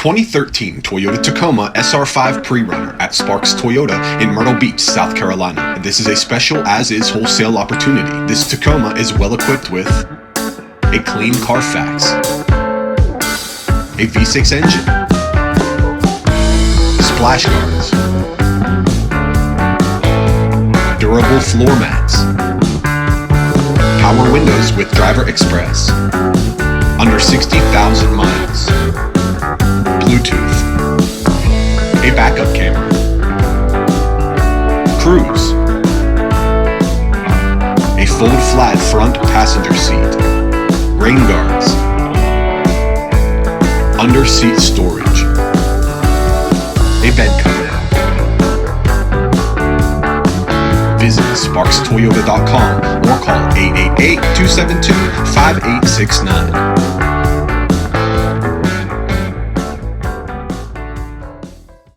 2013 Toyota Tacoma SR5 PreRunner at Sparks Toyota in Myrtle Beach, South Carolina. This is a special as-is wholesale opportunity. This Tacoma is well equipped with a clean CARFAX, a V6 engine, splash guards, durable floor mats, power windows with driver express, under 60,000 miles, Bluetooth, a backup camera, cruise, a fold flat front passenger seat, rain guards, under seat storage, a bed cover. Visit sparkstoyota.com or call 888-272-5869.